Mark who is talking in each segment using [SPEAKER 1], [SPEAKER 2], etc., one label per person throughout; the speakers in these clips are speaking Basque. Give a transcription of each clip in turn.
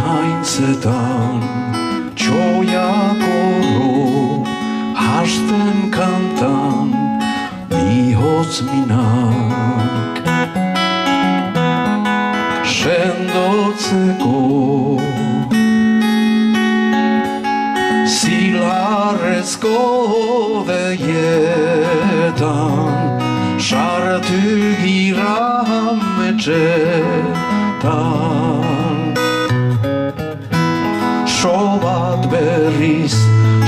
[SPEAKER 1] haintzetan txoiakoro hasten kantan bihotz minak sendotzeko zilarrezko deietan sartu gira ametxetan sobat berriz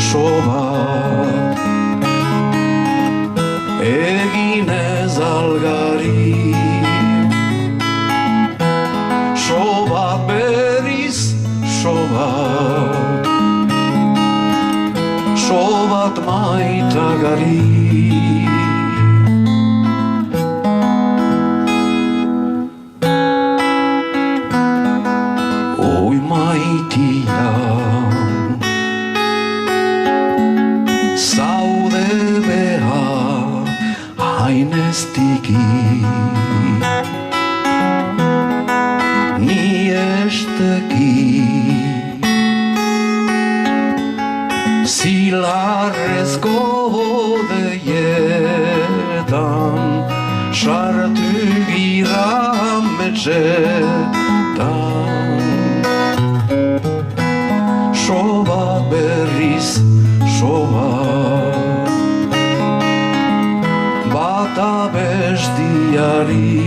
[SPEAKER 1] sobat egin ez algari sobat berriz sobat sobat maitagari oi maitia zaude behar haineztiki ni esteki zilarrezko deietan sartu gira ametxetan sobat berriz sobat bata bestiari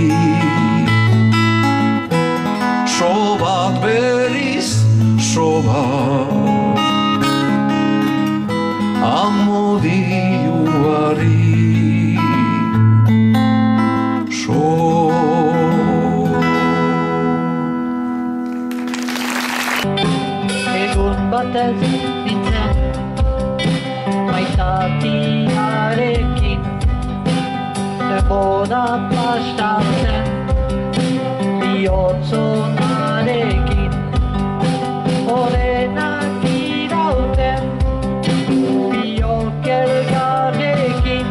[SPEAKER 1] sobat berriz sobat amodioari
[SPEAKER 2] egun batez nintzen maitatiarekin denbora pasatzen bihotzonarekin orenak irauten biokelgarrekin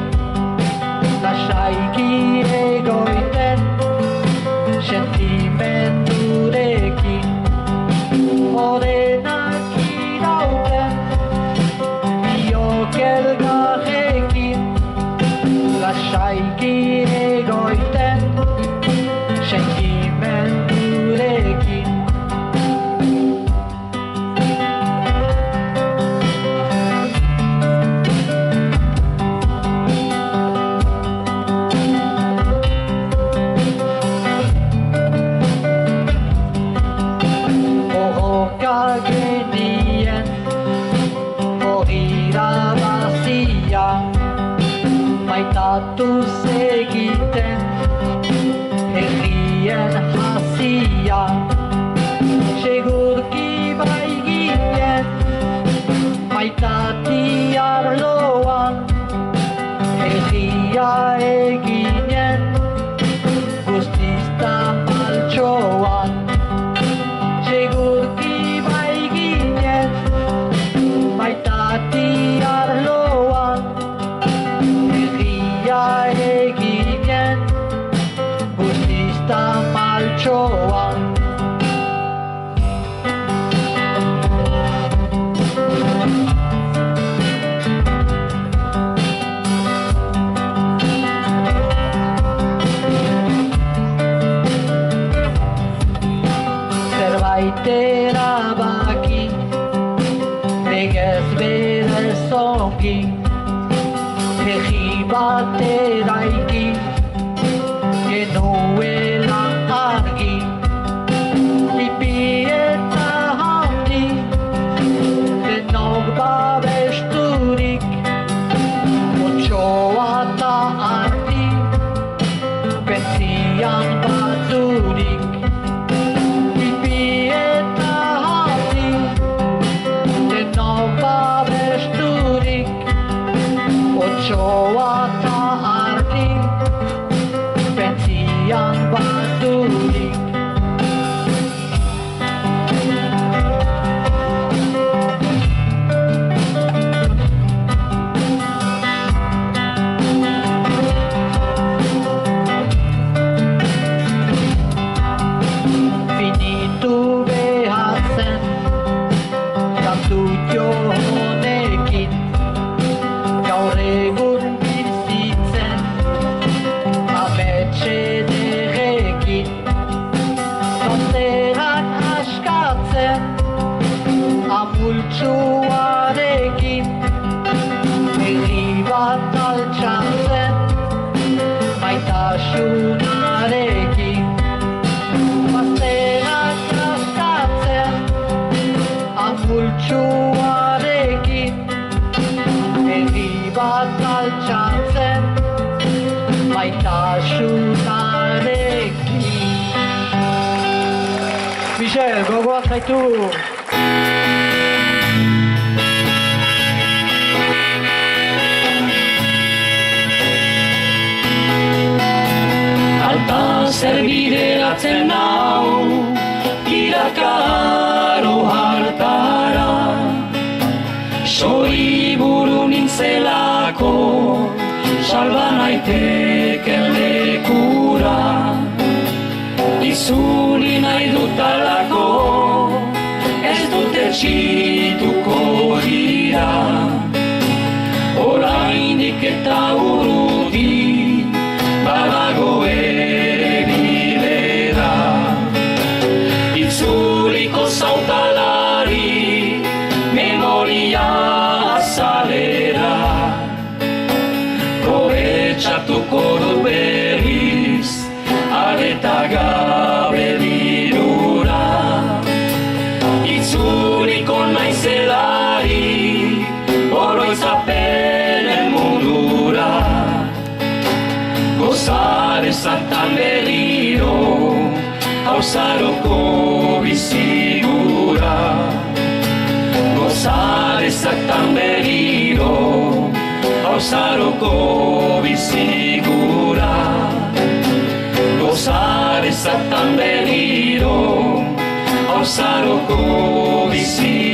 [SPEAKER 2] lasaiki egoiten sentimendurekin orenak irauten biokelgarrekin lasaiki egoiten sentimendurekin genien irabazia maitatu segiten herrien hasia segurki bai ginen maitati arloan herria eginen guztizta maltsoan segurki maitati arloan herria eginen guztizta maltsoan zerbait erabaki legez berez ongi herri bat eraiki genuela argi tipi eta handi denok babesturik otsoa eta arti pentzian baturik tipi eta Amultzuarekin herri bat altxan zen maitasunarekin baztenak askatzen amultzuarekin herri bat altxan zen maitasunarekin. Michel, gogoak zaitu!
[SPEAKER 3] Alta zerbideratzen nau, irakaro hartara. Sori buru nintzelako, salba naiteken lekura. Izuli nahi dutalako, ez dute txituko dira. Oraindik eta urruti, badago ere bidera. Itzuliko zautalari, memoria azalera. Probetxatuko dut berriz, areta gabe dirura. Itzuliko naizelari, oroitzapenen mundura. Gozar ezaktan berriro, hausaroko bizigura. Gozar ezaktan berriro, hausaroko bizigura. Gozar ezaktan berriro, hausaroko bizigura.